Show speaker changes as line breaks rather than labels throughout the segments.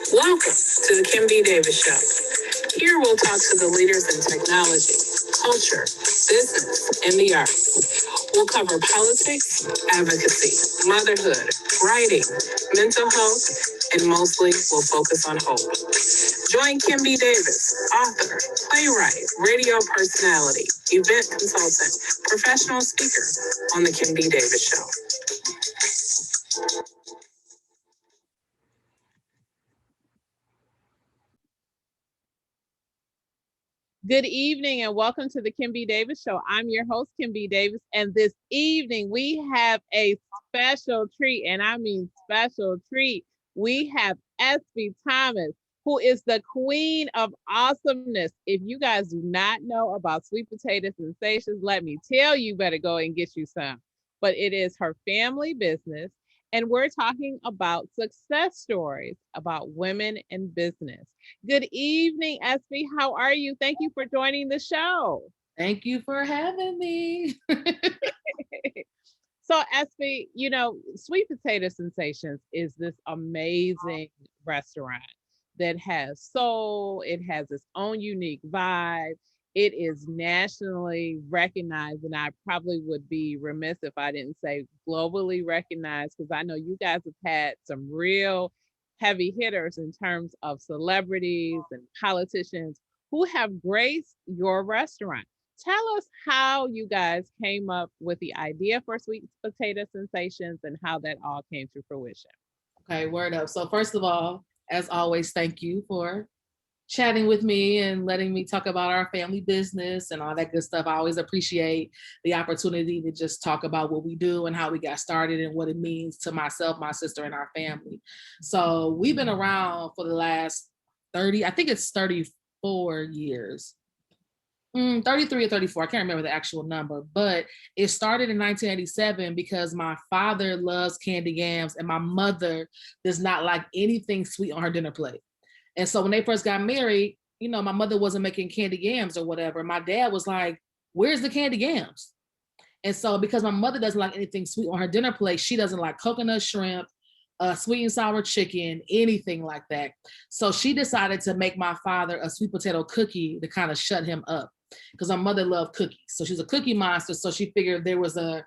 Welcome to the Kim B. Davis Show. Here we'll talk to the leaders in technology, culture, business, and the arts. We'll cover politics, advocacy, motherhood, writing, mental health, and mostly we'll focus on hope. Join Kim B. Davis, author, playwright, radio personality, event consultant, professional speaker on the Kim B. Davis Show.
Good evening and welcome to the Kim B. Davis Show. I'm your host, Kim B. Davis, and this evening we have a special treat, and I mean special treat. We have Espy Thomas, who is the queen of awesomeness. If you guys do not know about sweet potato sensations, let me tell you, better go and get you some. But it is her family business, and we're talking about success stories about women in business. Good evening, Espy. How are you? Thank you for joining the show.
Thank you for having me.
So, Espy, Sweet Potato Sensations is this amazing restaurant that has soul. It has its own unique vibe. It is nationally recognized, and I probably would be remiss if I didn't say globally recognized, because I know you guys have had some real heavy hitters in terms of celebrities and politicians who have graced your restaurant. Tell us how you guys came up with the idea for Sweet Potato Sensations and how that all came to fruition.
Okay, word up. So first of all, as always, thank you for chatting with me and letting me talk about our family business and all that good stuff. I always appreciate the opportunity to just talk about what we do and how we got started and what it means to myself, my sister, and our family. So we've been around for the last 30, I think it's 34 years. 33 or 34, I can't remember the actual number, but it started in 1987 because my father loves candy yams and my mother does not like anything sweet on her dinner plate. And so when they first got married, my mother wasn't making candy yams or whatever. My dad was like, where's the candy yams? And so because my mother doesn't like anything sweet on her dinner plate, she doesn't like coconut shrimp, sweet and sour chicken, anything like that. So she decided to make my father a sweet potato cookie to kind of shut him up, because my mother loved cookies. So she's a cookie monster. So she figured there was a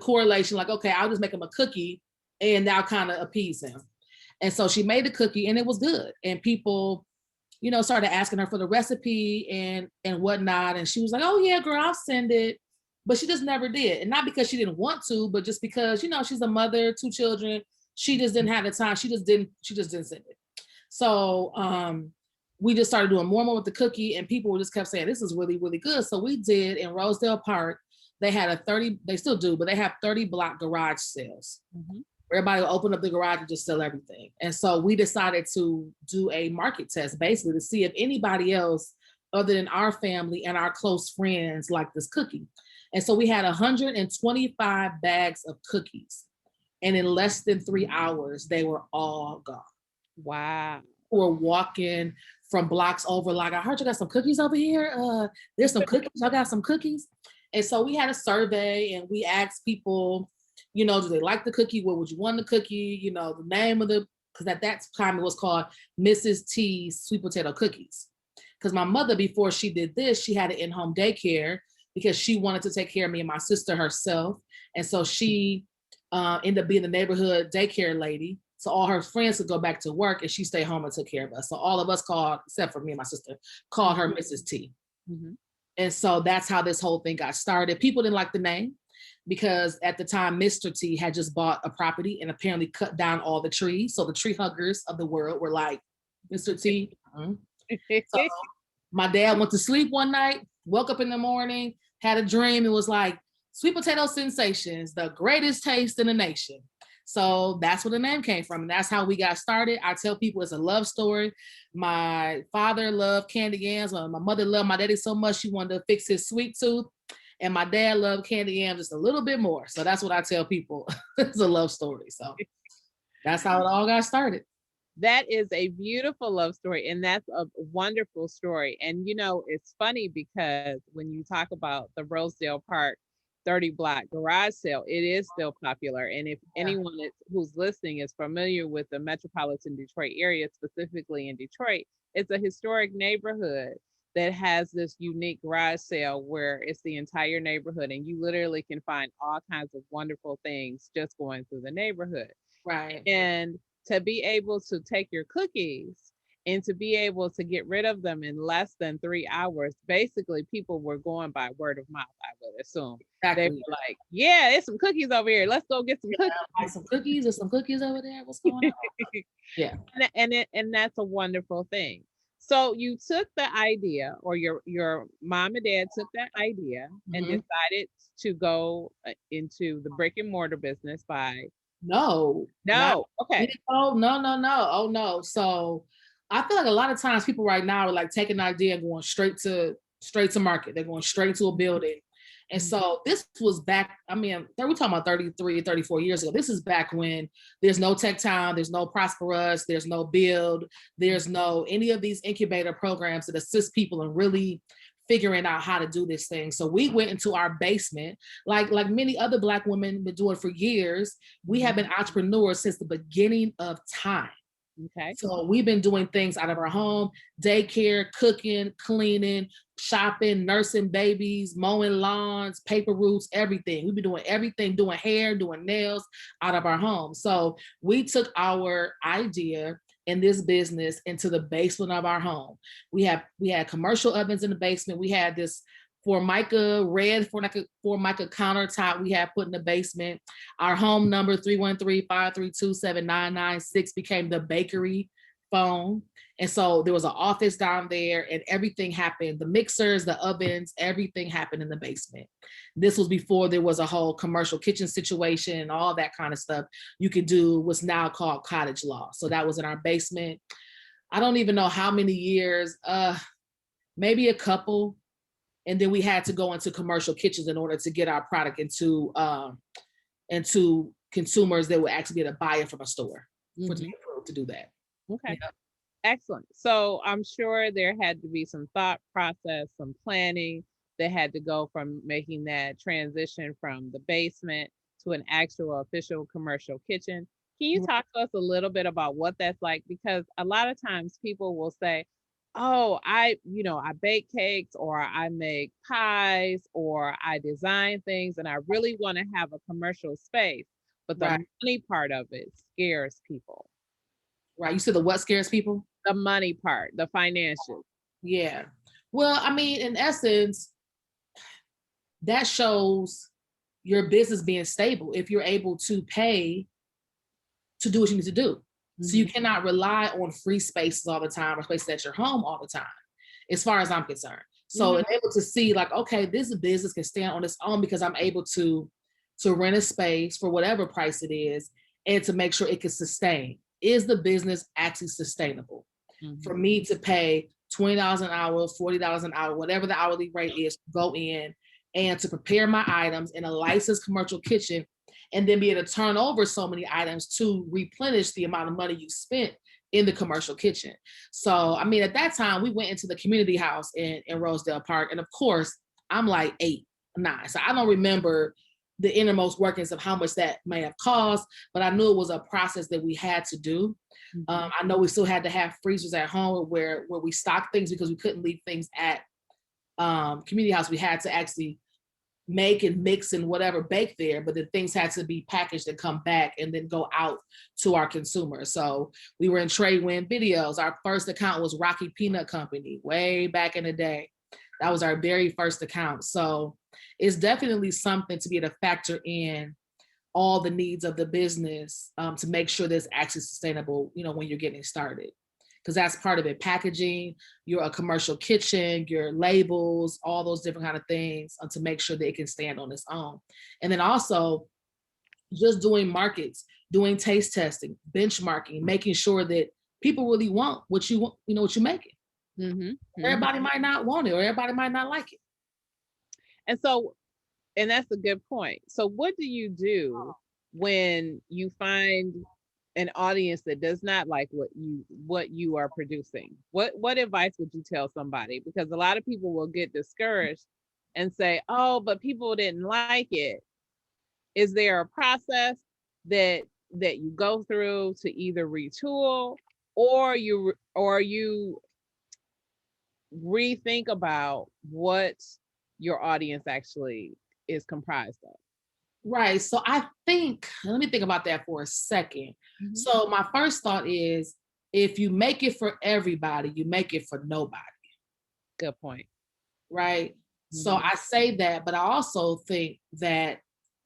correlation, like, okay, I'll just make him a cookie and that'll kind of appease him. And so she made the cookie and it was good. And people, started asking her for the recipe and whatnot. And she was like, oh yeah, girl, I'll send it. But she just never did. And not because she didn't want to, but just because, she's a mother, 2 children. She just didn't have the time. She just didn't send it. So we just started doing more and more with the cookie, and people just kept saying, this is really, really good. So we did in Rosedale Park. They had they still do, but they have 30 block garage sales. Mm-hmm. Everybody will open up the garage and just sell everything. And so we decided to do a market test, basically, to see if anybody else other than our family and our close friends like this cookie. And so we had 125 bags of cookies. And in less than 3 hours, they were all gone.
Wow.
We're walking from blocks over, like, I heard you got some cookies over here. There's some cookies. I got some cookies. And so we had a survey and we asked people, do they like the cookie? What would you want the cookie? The name of because at that time it was called Mrs. T's Sweet Potato Cookies. Because my mother, before she did this, she had an in-home daycare because she wanted to take care of me and my sister herself. And so she ended up being the neighborhood daycare lady. So all her friends could go back to work and she stayed home and took care of us. So all of us called, except for me and my sister, called her Mrs. T. Mm-hmm. And so that's how this whole thing got started. People didn't like the name because at the time, Mr. T had just bought a property and apparently cut down all the trees. So the tree huggers of the world were like, Mr. T. Mm-hmm. So my dad went to sleep one night, woke up in the morning, had a dream. It was like, Sweet Potato Sensations, the greatest taste in the nation. So that's where the name came from. And that's how we got started. I tell people it's a love story. My father loved candy yams. My mother loved my daddy so much she wanted to fix his sweet tooth. And my dad loved candy yams just a little bit more. So that's what I tell people. It's a love story. So that's how it all got started.
That is a beautiful love story. And that's a wonderful story. And, it's funny because when you talk about the Rosedale Park, 30 block garage sale, it is still popular. And if
Yeah.
anyone who's listening is familiar with the metropolitan Detroit area, specifically in Detroit, it's a historic neighborhood that has this unique garage sale where it's the entire neighborhood and you literally can find all kinds of wonderful things just going through the neighborhood.
Right.
And to be able to take your cookies and to be able to get rid of them in less than 3 hours, basically people were going by word of mouth, I would assume. They
Exactly.
were like, yeah, it's some cookies over here. Let's go get some
Yeah,
cookies.
like some cookies or some cookies over there. What's going on? Yeah.
And that's a wonderful thing. So you took the idea, or your mom and dad took that idea and
Mhm.
decided to go into the brick and mortar business by
No, not
no, okay.
oh no. Oh no. So I feel like a lot of times people right now are like taking an idea and going straight to market. They're going straight to a building. And so this was back, I mean, we're talking about 33, 34 years ago. This is back when there's no Tech Town, there's no Prosperous, there's no Build, there's no any of these incubator programs that assist people in really figuring out how to do this thing. So we went into our basement, like many other Black women been doing for years. We have been entrepreneurs since the beginning of time.
Okay.
So we've been doing things out of our home, daycare, cooking, cleaning, shopping, nursing babies, mowing lawns, paper routes, everything. We've been doing everything, doing hair, doing nails out of our home. So we took our idea in this business into the basement of our home. We had commercial ovens in the basement. We had this red Formica countertop we had put in the basement. Our home number 313-532-7996 became the bakery phone. And so there was an office down there and everything happened. The mixers, the ovens, everything happened in the basement. This was before there was a whole commercial kitchen situation and all that kind of stuff you could do what's now called cottage law. So that was in our basement. I don't even know how many years, maybe a couple. And then we had to go into commercial kitchens in order to get our product into consumers that would actually be able to buy it from a store for to be approved to do that.
Okay.
Yeah.
Excellent. So I'm sure there had to be some thought process, some planning that had to go from making that transition from the basement to an actual official commercial kitchen. Can you talk to us a little bit about what that's like? Because a lot of times people will say, oh, I bake cakes or I make pies or I design things and I really want to have a commercial space. But the
Right.
money part of it scares people.
Right. You said the what scares people?
The money part, the financial.
Yeah. Well, I mean, in essence, that shows your business being stable if you're able to pay to do what you need to do. So you cannot rely on free spaces all the time or spaces at your home all the time, as far as I'm concerned. So I'm able to see like, okay, this business can stand on its own because I'm able to rent a space for whatever price it is and to make sure it can sustain. Is the business actually sustainable? For me to pay $20 an hour, $40 an hour, whatever the hourly rate is, go in and to prepare my items in a licensed commercial kitchen and then be able to turn over so many items to replenish the amount of money you spent in the commercial kitchen. So, I mean, at that time, we went into the community house in Rosedale Park. And of course, I'm like 8, 9. So I don't remember the innermost workings of how much that may have cost, but I knew it was a process that we had to do. I know we still had to have freezers at home where we stocked things because we couldn't leave things at community house. We had to actually make and mix and whatever bake there, but the things had to be packaged and come back and then go out to our consumers. So we were in trade win videos. Our first account was Rocky Peanut Company way back in the day. That was our very first account. So it's definitely something to be able to factor in all the needs of the business to make sure that it's actually sustainable, when you're getting started. Because that's part of it. Packaging, you're a commercial kitchen, your labels, all those different kind of things to make sure that it can stand on its own. And then also just doing markets, doing taste testing, benchmarking, making sure that people really want what you want, what you're making. Everybody might not want it or everybody might not like it.
And so, and that's a good point. So what do you do when you find an audience that does not like what you are producing? What advice would you tell somebody? Because a lot of people will get discouraged and say, oh, but people didn't like it. Is there a process that you go through to either retool, or you rethink about what your audience actually is comprised of?
Right. So I think, let me think about that for a second.
Mhm.
So my first thought is, if you make it for everybody, you make it for nobody.
Good point.
Right. So
Mhm.
I say that, but I also think that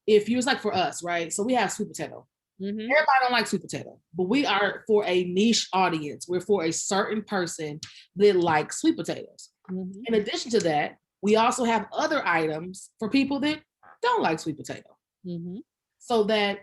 if you was like for us, right? So we have sweet potato.
Mhm.
Everybody don't like sweet potato, but we are for a niche audience. We're for a certain person that likes sweet potatoes.
Mhm.
In addition to that, we also have other items for people that don't like sweet potato,
Mhm.
so that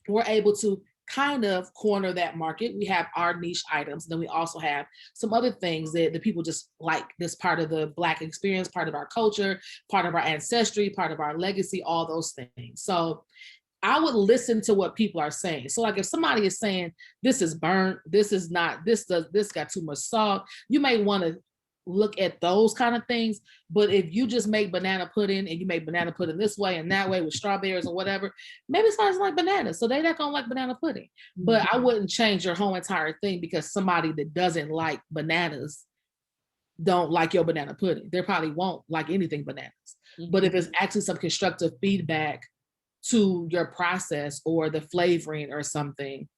we're able to kind of corner that market. We have our niche items. Then we also have some other things that the people just like. This part of the Black experience, part of our culture, part of our ancestry, part of our legacy, all those things. So I would listen to what people are saying. So like if somebody is saying this is burnt, this is not, this got too much salt, you may want to look at those kind of things. But if you just make banana pudding and you make banana pudding this way and that way with strawberries or whatever, maybe somebody's like bananas, so they're not gonna like banana pudding. But I wouldn't change your whole entire thing because somebody that doesn't like bananas don't like your banana pudding. They probably won't like anything bananas. But if it's actually some constructive feedback to your process or the flavoring or something,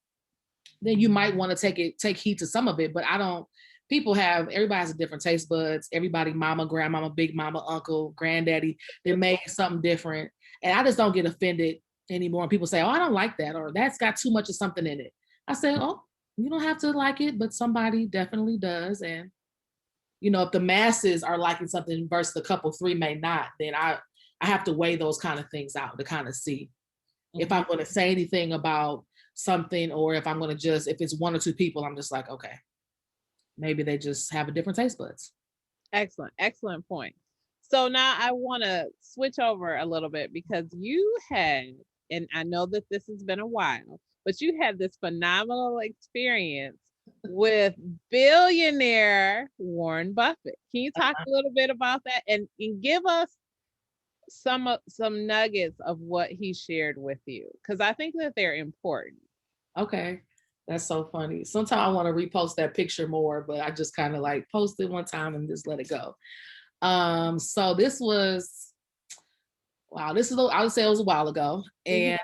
then you might want to take heed to some of it. But I don't, everybody has a different taste buds. Everybody, mama, grandmama, big mama, uncle, granddaddy, they made something different. And I just don't get offended anymore. And people say, oh, I don't like that, or that's got too much of something in it. I say, oh, you don't have to like it, but somebody definitely does. And, if the masses are liking something versus a couple, three may not, then I have to weigh those kind of things out to kind of see if I'm going to say anything about something, or if I'm going to just, if it's one or two people, I'm just like, okay, maybe they just have a different taste buds.
Excellent point. So now I want to switch over a little bit, because you had, and I know that this has been a while, but you had this phenomenal experience with billionaire Warren Buffett. Can you talk a little bit about that and give us some nuggets of what he shared with you? Because I think that they're important.
Okay. That's so funny. Sometimes I want to repost that picture more, but I just kind of like post it one time and just let it go. So this was, wow, I would say it was a while ago. And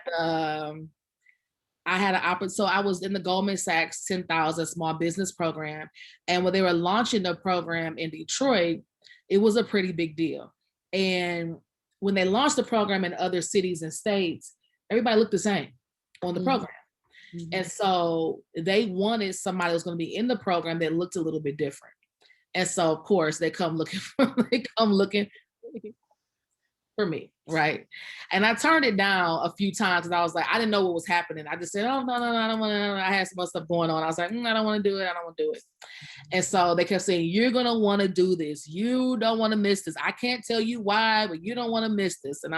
I had an opportunity. So I was in the Goldman Sachs 10,000 small business program. And when they were launching the program in Detroit, it was a pretty big deal. And when they launched the program in other cities and states, everybody looked the same on the program. And so they wanted somebody that was going to be in the program that looked a little bit different. And so, of course, they come looking for me, right? And I turned it down a few times because I was like, I didn't know what was happening. I just said, oh, no, I don't want to. I had some other stuff going on. I was like, I don't want to do it. I don't want to do it. And so they kept saying, you're going to want to do this. You don't want to miss this. I can't tell you why, but you don't want to miss this. And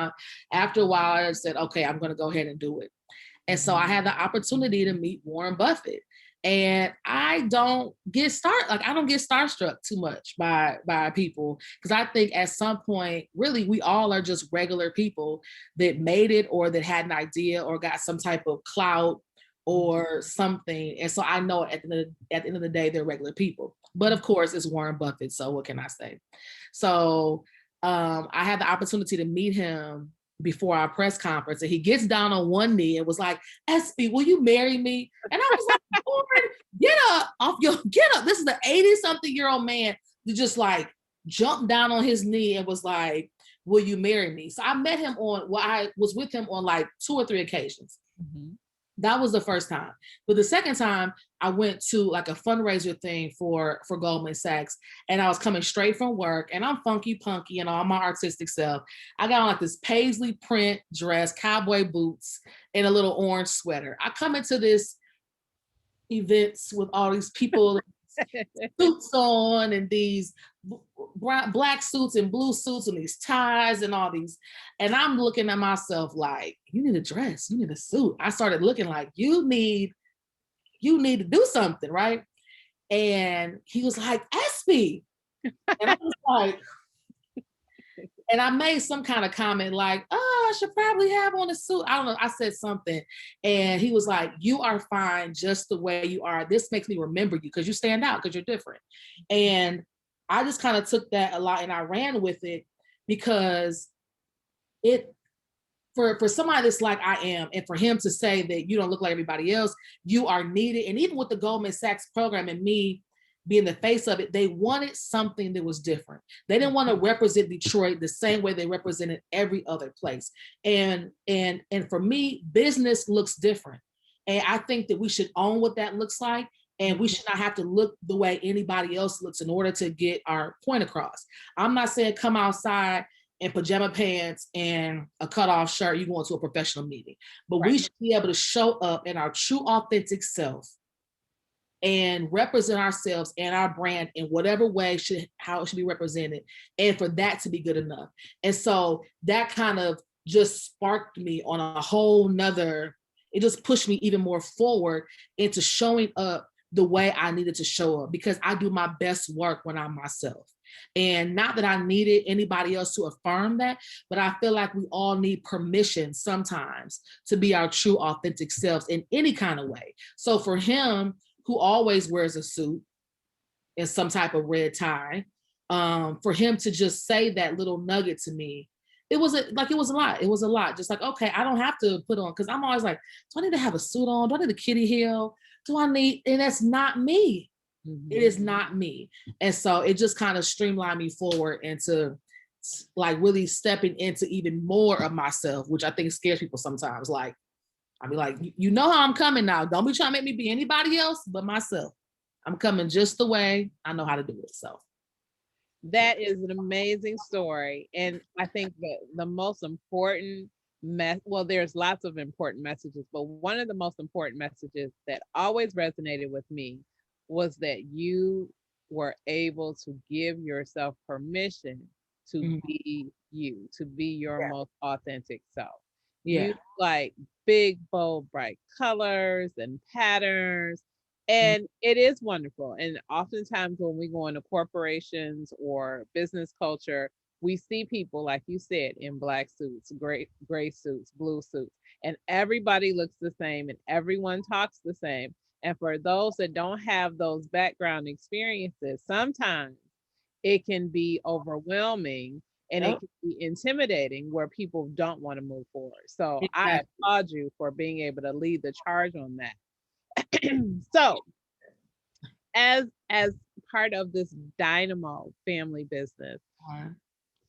after a while, I said, okay, I'm going to go ahead and do it. And so I had the opportunity to meet Warren Buffett. And I don't get starstruck too much by people, because I think at some point, really, we all are just regular people that made it, or that had an idea, or got some type of clout or something. And so I know at the end of the day, they're regular people. But of course, it's Warren Buffett. So what can I say? So I had the opportunity to meet him before our press conference, and he gets down on one knee and was like, Espy, will you marry me? And I was like, Warren, get up. This is an 80-something-year-old man to just like jump down on his knee and was like, will you marry me? So I met him I was with him on like 2 or 3 occasions. That was the first time. But the second time, I went to like a fundraiser thing for Goldman Sachs, and I was coming straight from work, and I'm funky punky and all my artistic self. I got on like this paisley print dress, cowboy boots, and a little orange sweater. I come into this events with all these people, suits on, and these black suits and blue suits and these ties and all these. And I'm looking at myself like, you need a dress, you need a suit. I started looking like, you need to do something, right? And he was like, Espy. And I was like, And I made some kind of comment like, oh, I should probably have on a suit. I don't know. I said something. And he was like, you are fine just the way you are. This makes me remember you because you stand out because you're different. And I just kind of took that a lot and I ran with it because it, for somebody that's like I am, and for him to say that you don't look like everybody else, you are needed. And even with the Goldman Sachs program and me being the face of it, they wanted something that was different. They didn't want to represent Detroit the same way they represented every other place. And for me, business looks different. And I think that we should own what that looks like. And we should not have to look the way anybody else looks in order to get our point across. I'm not saying come outside in pajama pants and a cutoff shirt, you go into a professional meeting. But we should be able to show up in our true authentic self and represent ourselves and our brand in whatever way how it should be represented, and for that to be good enough. And so that kind of just sparked me on a whole nother, it just pushed me even more forward into showing up the way I needed to show up, because I do my best work when I'm myself. And not that I needed anybody else to affirm that, but I feel like we all need permission sometimes to be our true authentic selves in any kind of way. So for him, who always wears a suit and some type of red tie, for him to just say that little nugget to me, it was a lot. It was a lot. Just like, okay, I don't have to put on, because I'm always like, do I need to have a suit on? Do I need a kitty heel? And that's not me. It is not me. And so it just kind of streamlined me forward into like really stepping into even more of myself, which I think scares people sometimes. Like, I'll be like, you know how I'm coming now. Don't be trying to make me be anybody else but myself. I'm coming just the way I know how to do it. So
that is an amazing story. And I think that the most important well, there's lots of important messages, but one of the most important messages that always resonated with me was that you were able to give yourself permission to be you, to be your most authentic self. You like big, bold, bright colors and patterns. And it is wonderful. And oftentimes when we go into corporations or business culture, we see people, like you said, in black suits, gray suits, blue suits, and everybody looks the same and everyone talks the same. And for those that don't have those background experiences, sometimes it can be overwhelming and it can be intimidating where people don't want to move forward. So I applaud you for being able to lead the charge on that. So as part of this dynamo family business,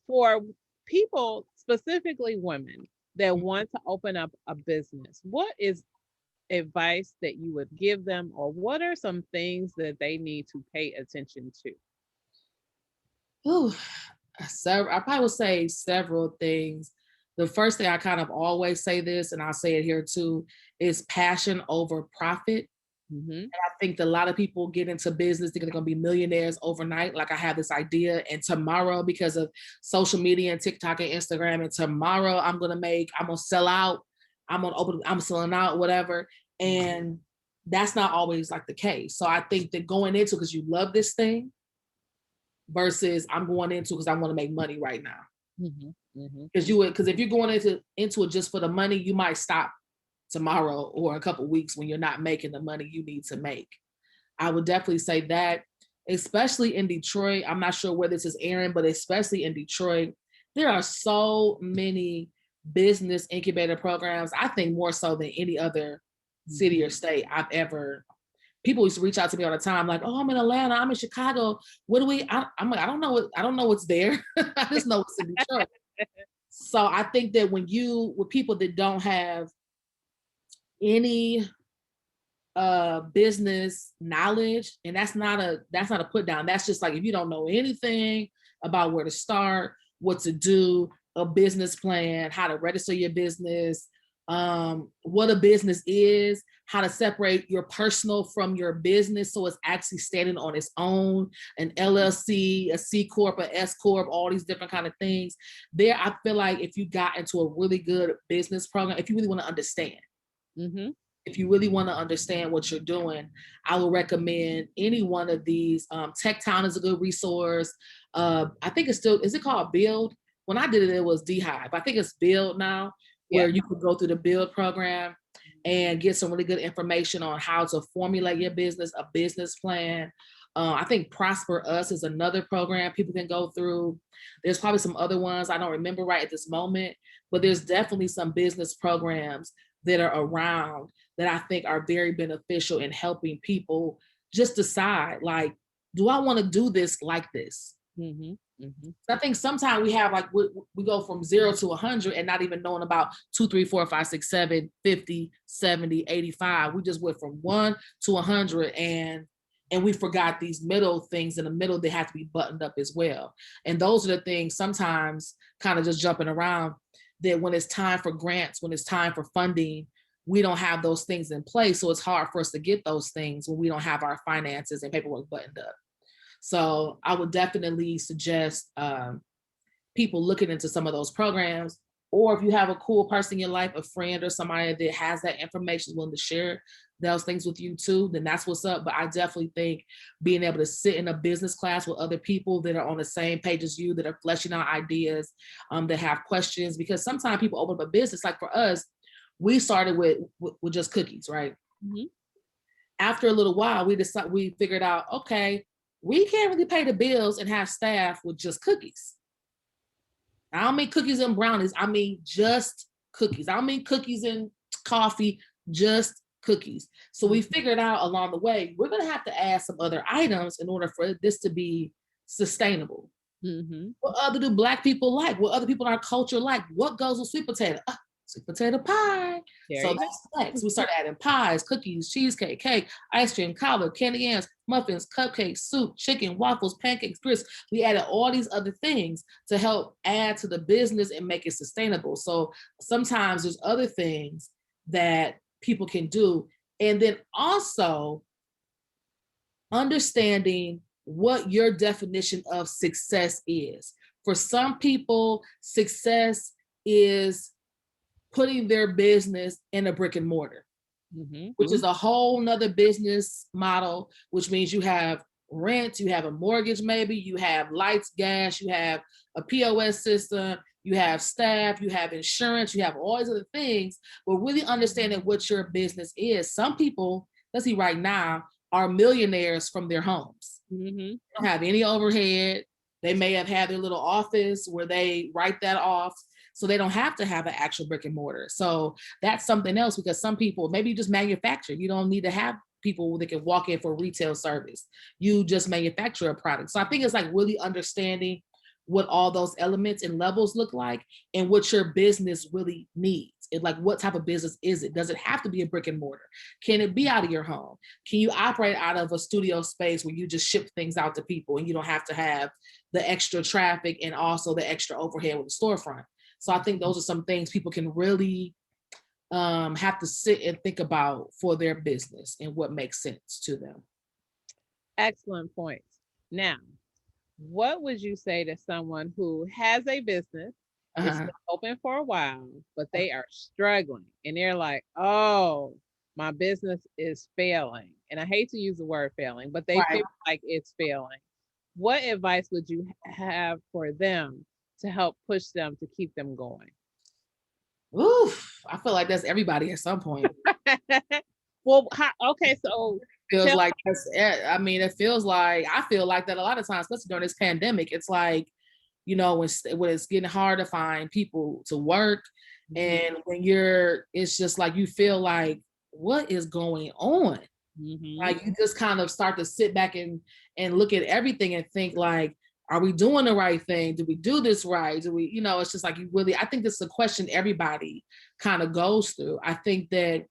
for people, specifically women that want to open up a business, what is advice that you would give them, or what are some things that they need to pay attention to?
Oh, I probably would say several things. The first thing, I kind of always say this, and I'll say it here too, is passion over profit. And I think that a lot of people get into business thinking they're going to be millionaires overnight. Like, I have this idea, and tomorrow, because of social media and TikTok and Instagram, and tomorrow I'm going to sell out. I'm selling out, whatever. And that's not always like the case. So I think that going into, because you love this thing, versus I'm going into because I want to make money right now. Because if you're going into it just for the money, you might stop tomorrow or a couple of weeks when you're not making the money you need to make. I would definitely say that, especially in Detroit. I'm not sure where this is airing, but especially in Detroit, there are so many business incubator programs. I think more so than any other city or state I've ever. People used to reach out to me all the time, like, "Oh, I'm in Atlanta, I'm in Chicago. What do we?" I'm like, I don't know what's there. I just know what's in Detroit. So I think that with people that don't have any business knowledge, and that's not a put down. That's just like, if you don't know anything about where to start, what to do, a business plan, how to register your business, what a business is, how to separate your personal from your business so it's actually standing on its own, an LLC, a C Corp, a S Corp, all these different kind of things. There, I feel like if you got into a really good business program, if you really want to understand, if you really want to understand what you're doing, I would recommend any one of these. Tech Town is a good resource. I think is it called Build, when I did it, it was D-Hive. I think it's Build now, where you could go through the Build program and get some really good information on how to formulate your business, a business plan. I think Prosper Us is another program people can go through. There's probably some other ones I don't remember right at this moment, but there's definitely some business programs that are around that I think are very beneficial in helping people just decide, like, do I want to do this like this?
Mm-hmm. Mm-hmm.
So I think sometimes we have like, we go from 0 to 100 and not even knowing about 2, 3, 4, 5, 6, 7, 50, 70, 85. We just went from 1 to 100 and we forgot these middle things in the middle. They have to be buttoned up as well. And those are the things sometimes kind of just jumping around, that when it's time for grants, when it's time for funding, we don't have those things in place. So it's hard for us to get those things when we don't have our finances and paperwork buttoned up. So I would definitely suggest people looking into some of those programs, or if you have a cool person in your life, a friend or somebody that has that information, willing to share those things with you too, then that's what's up. But I definitely think being able to sit in a business class with other people that are on the same page as you, that are fleshing out ideas, that have questions, because sometimes people open up a business. Like for us, we started with just cookies, right?
Mm-hmm.
After a little while, we figured out, okay, we can't really pay the bills and have staff with just cookies. I don't mean cookies and brownies. I mean just cookies. I don't mean cookies and coffee, just cookies. So we figured out along the way, we're going to have to add some other items in order for this to be sustainable.
Mm-hmm.
What other do Black people like? What other people in our culture like? What goes with sweet potato? Sweet potato pie. So that's next. We started adding pies, cookies, cheesecake, cake, ice cream, cobbler, candy yams, muffins, cupcakes, soup, chicken, waffles, pancakes, grits. We added all these other things to help add to the business and make it sustainable. So sometimes there's other things that people can do. And then also understanding what your definition of success is. For some people, success is putting their business in a brick and mortar, which is a whole nother business model, which means you have rent, you have a mortgage, maybe you have lights, gas, you have a POS system, you have staff, you have insurance, you have all these other things, but really understanding what your business is. Some people, let's see, right now, are millionaires from their homes. They don't have any overhead. They may have had their little office where they write that off, so they don't have to have an actual brick and mortar. So that's something else, because some people, maybe you just manufacture. You don't need to have people that can walk in for retail service. You just manufacture a product. So I think it's like really understanding what all those elements and levels look like and what your business really needs. And like, what type of business is it? Does it have to be a brick and mortar? Can it be out of your home? Can you operate out of a studio space where you just ship things out to people and you don't have to have the extra traffic and also the extra overhead with the storefront? So I think those are some things people can really have to sit and think about for their business and what makes sense to them.
Excellent points. Now, what would you say to someone who has a business, it's been open for a while, but they are struggling and they're like, oh, my business is failing. And I hate to use the word failing, but they feel like it's failing. What advice would you have for them to help push them to keep them going?
Oof, I feel like that's everybody at some point.
Well, okay, so
feels like that's, I mean, it feels like, I feel like that a lot of times, especially during this pandemic, it's like, you know, when it's getting hard to find people to work, and when it's just like, you feel like, what is going on? Like, you just kind of start to sit back and look at everything and think like, are we doing the right thing? Do we do this right? Do we, you know, it's just like, you really, I think this is a question everybody kind of goes through. I think that,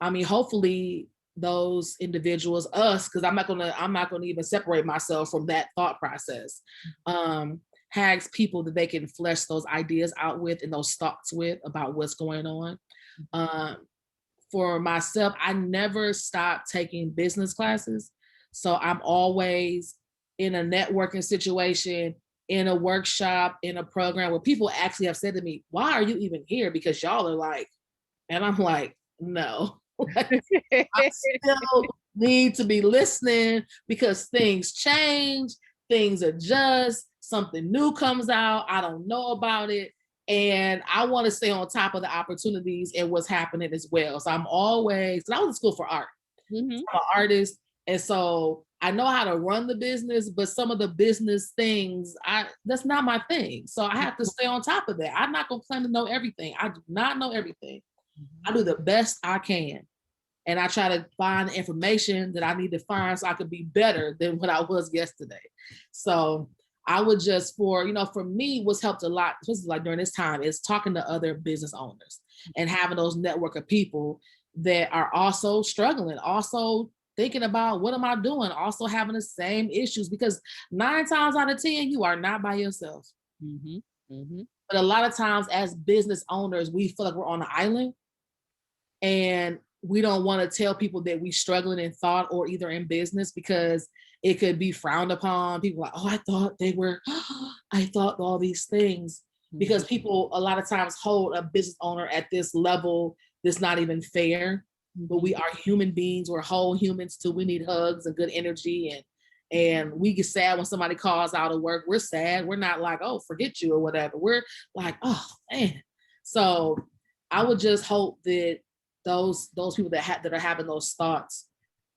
I mean, hopefully those individuals, us, because I'm not gonna even separate myself from that thought process, has people that they can flesh those ideas out with and those thoughts with about what's going on. For myself, I never stopped taking business classes. So I'm always in a networking situation, in a workshop, in a program where people actually have said to me, why are you even here? Because y'all are like, and I'm like, no. I still need to be listening because things change, things adjust. something new comes out, I don't know about it. And I want to stay on top of the opportunities and what's happening as well. So I'm always, 'cause I was in school for art.
Mm-hmm.
I'm an artist. And so I know how to run the business, but some of the business things, that's not my thing. So I have to stay on top of that. I'm not gonna claim to know everything. I do not know everything. I do the best I can. And I try to find the information that I need to find so I could be better than what I was yesterday. So I would just for me, what's helped a lot, especially like during this time, is talking to other business owners and having those network of people that are also struggling, also thinking about what am I doing, also having the same issues, because 9 times out of 10, you are not by yourself.
Mm-hmm. Mm-hmm.
But a lot of times as business owners, we feel like we're on an island and we don't want to tell people that we're struggling in thought or either in business because it could be frowned upon. People are like, oh, I thought they were, I thought all these things. Because people a lot of times hold a business owner at this level that's not even fair. But we are human beings. We're whole humans too. We need hugs and good energy. And we get sad when somebody calls out of work. We're sad. We're not like, oh, forget you or whatever. We're like, oh, man. So I would just hope that those people that are having those thoughts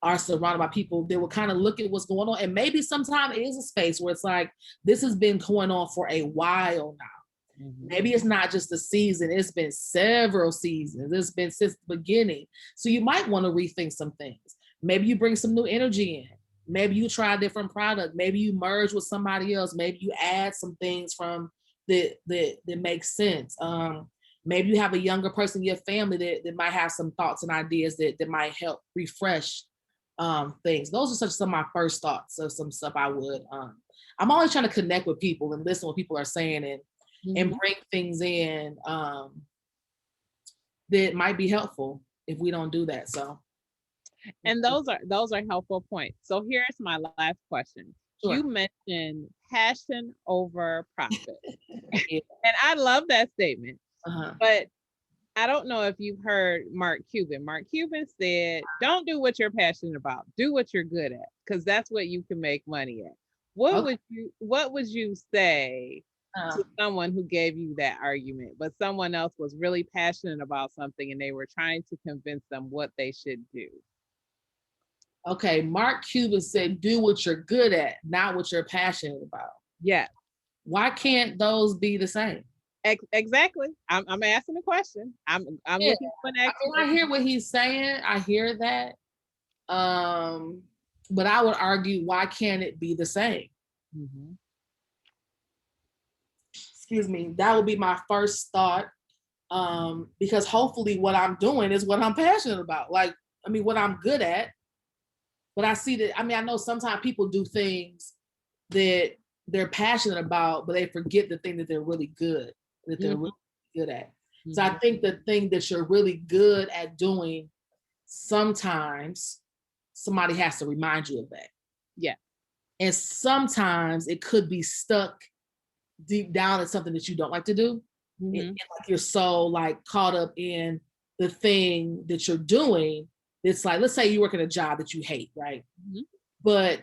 are surrounded by people that will kind of look at what's going on. And maybe sometimes it is a space where it's like, this has been going on for a while now. Maybe it's not just a season. It's been several seasons. It's been since the beginning. So you might want to rethink some things. Maybe you bring some new energy in. Maybe you try a different product. Maybe you merge with somebody else. Maybe you add some things from that makes sense. Maybe you have a younger person in your family that might have some thoughts and ideas that might help refresh things. Those are some of my first thoughts of some stuff I would. I'm always trying to connect with people and listen to what people are saying and bring things in that might be helpful if we don't do that. So,
and those are helpful points. So here's my last question. Sure. You mentioned passion over profit. Yeah. And I love that statement. But I don't know if you've heard Mark Cuban. Mark Cuban said, don't do what you're passionate about. Do what you're good at, because that's what you can make money at. What would you say to someone who gave you that argument, but someone else was really passionate about something and they were trying to convince them what they should do?
Okay, Mark Cuban said, do what you're good at, not what you're passionate about.
Yeah.
Why can't those be the same?
Exactly. I'm asking a question. I'm looking for an answer.
I hear what he's saying. I hear that. But I would argue, why can't it be the same? Excuse me. That would be my first thought. Because hopefully what I'm doing is what I'm passionate about. Like, I mean, what I'm good at. But I see that, I mean, I know sometimes people do things that they're passionate about, but they forget the thing that they're really good, that they're really good at. So I think the thing that you're really good at doing, sometimes somebody has to remind you of that.
Yeah.
And sometimes it could be stuck deep down in something that you don't like to do. And like you're so like caught up in the thing that you're doing. It's like, let's say you work at a job that you hate, right? But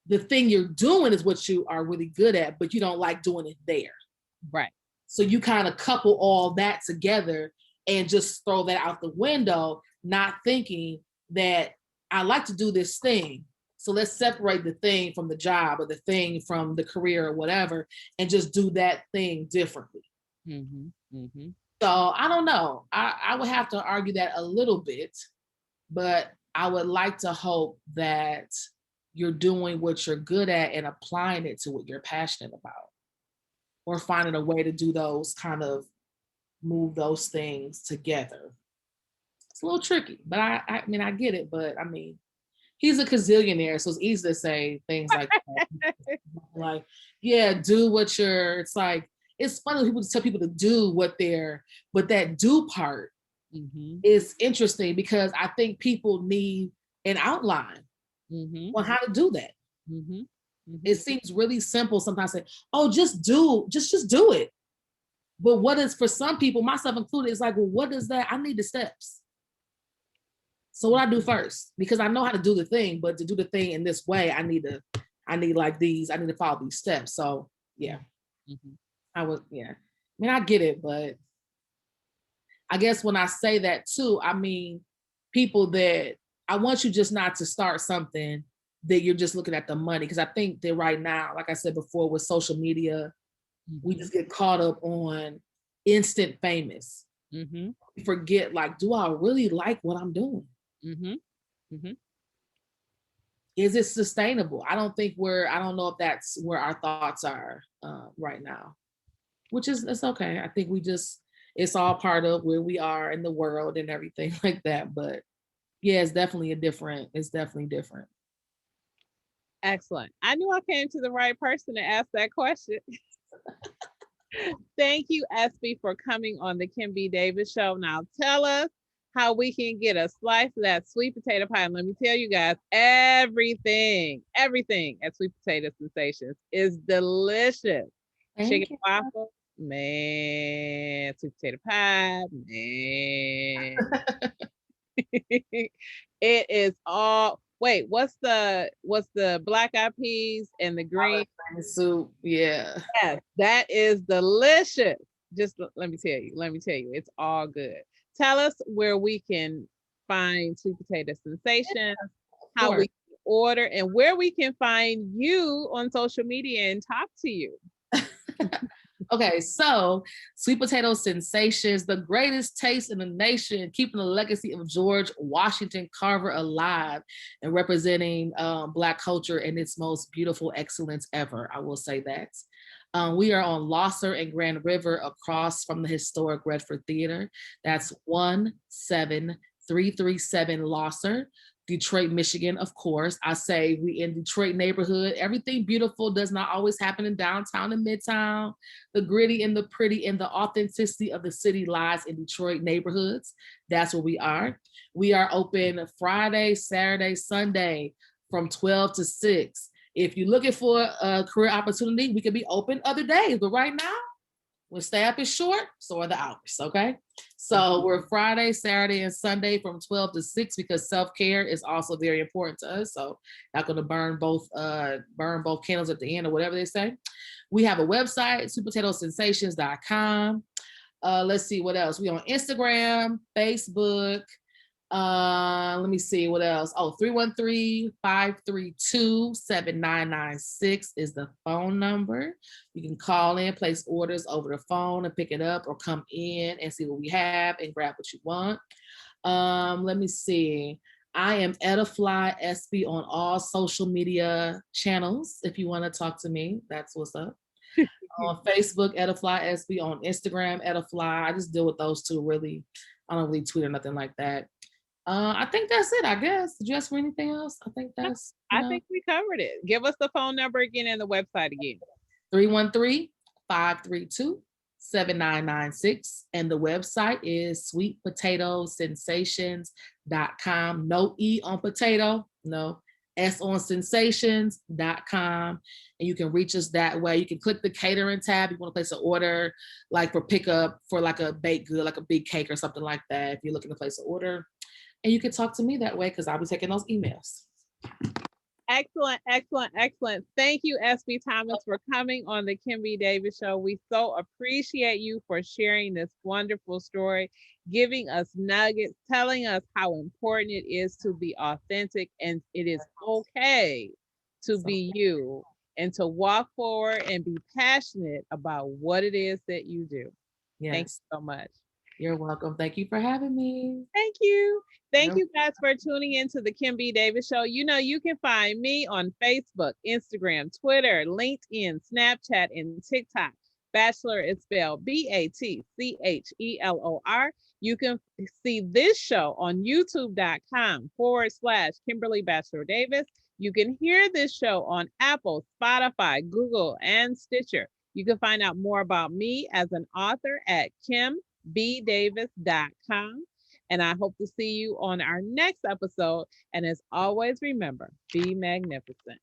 the thing you're doing is what you are really good at, but you don't like doing it there.
Right.
So you kind of couple all that together and just throw that out the window, not thinking that I like to do this thing. So let's separate the thing from the job or the thing from the career or whatever, and just do that thing differently. So I don't know. I would have to argue that a little bit, but I would like to hope that you're doing what you're good at and applying it to what you're passionate about, or finding a way to do those kind of move those things together. It's a little tricky, but I mean, I get it, but I mean, he's a gazillionaire, so it's easy to say things like that. Like, yeah, do what you're, it's like, it's funny when people tell people to do what they're, but that do part is interesting because I think people need an outline on how to do that. It seems really simple sometimes. Say, oh, just do it. But what is, for some people, myself included, it's like, well, what is that? I need the steps. So what I do first, because I know how to do the thing, but to do the thing in this way, I need like these, I need to follow these steps. So yeah,
Mhm.
I would, yeah. I mean, I get it, but I guess when I say that too, I mean, people that I want you just not to start something that you're just looking at the money. Cause I think that right now, like I said before, with social media, we
Mhm.
just get caught up on instant famous.
Mhm.
We forget, like, do I really like what I'm doing?
Mhm. Mhm.
Is it sustainable? I don't know if that's where our thoughts are right now, which is, it's okay. I think it's all part of where we are in the world and everything like that. But yeah, it's definitely different.
Excellent. I knew I came to the right person to ask that question. Thank you, Espy, for coming on the Kim B. Davis Show. Now tell us how we can get a slice of that sweet potato pie. And let me tell you guys, everything at Sweet Potato Sensations is delicious. Chicken
Thank you.
waffle, man. Sweet potato pie, man. It is all. Wait, what's the black eyed peas and the green?
Soup, yeah.
Yes, that is delicious. Just let me tell you. Let me tell you, it's all good. Tell us where we can find Sweet Potato Sensations,
Of
how we
course.
can order, and where we can find you on social media and talk to you.
Okay, so Sweet Potato Sensations, the greatest taste in the nation, keeping the legacy of George Washington Carver alive and representing Black culture in its most beautiful excellence ever. I will say that. We are on Losser and Grand River across from the historic Redford Theater. That's 17337 Losser. Detroit, Michigan, of course. I say we in Detroit neighborhood. Everything beautiful does not always happen in downtown and midtown. The gritty and the pretty and the authenticity of the city lies in Detroit neighborhoods. That's where we are. We are open Friday, Saturday, Sunday from 12 to 6. If you're looking for a career opportunity, we could be open other days. But right now, when staff is short, so are the hours, okay? So we're Friday, Saturday, and Sunday from 12 to 6 because self-care is also very important to us. So not gonna burn both candles at the end or whatever they say. We have a website, sweetpotatosensations.com. Let's see what else. We on Instagram, Facebook. Let me see what else. Oh, 313-532-7996 is the phone number. You can call in, place orders over the phone and pick it up, or come in and see what we have and grab what you want. Let me see. I am Edifly Espy on all social media channels. If you want to talk to me, that's what's up. On Facebook, Edifly Espy. On Instagram, Edifly. I just deal with those two really. I don't really tweet or nothing like that. I think that's it, I guess. Did you ask for anything else? I think that's,
I think we covered it. Give us the phone number again and the website again.
313-532-7996. And the website is sweetpotatosensations.com. No E on potato, no. S on sensations.com. And you can reach us that way. You can click the catering tab. You want to place an order like for pickup for like a baked good, like a big cake or something like that. If you're looking to place an order. And you can talk to me that way because I'll be taking those emails.
Excellent, excellent, excellent. Thank you, Espy Thomas, for coming on the Kim B. Davis Show. We so appreciate you for sharing this wonderful story, giving us nuggets, telling us how important it is to be authentic, and it is okay to be you and to walk forward and be passionate about what it is that you do.
Yes.
Thank you so much.
You're welcome. Thank you for having me.
Thank you. Thank you guys for tuning in to the Kim B. Davis Show. You know, you can find me on Facebook, Instagram, Twitter, LinkedIn, Snapchat, and TikTok. Bachelor is spelled BATCHELOR. You can see this show on youtube.com/Kimberly Bachelor Davis. You can hear this show on Apple, Spotify, Google, and Stitcher. You can find out more about me as an author at kimbdavis.com. And I hope to see you on our next episode. And as always, remember, be magnificent.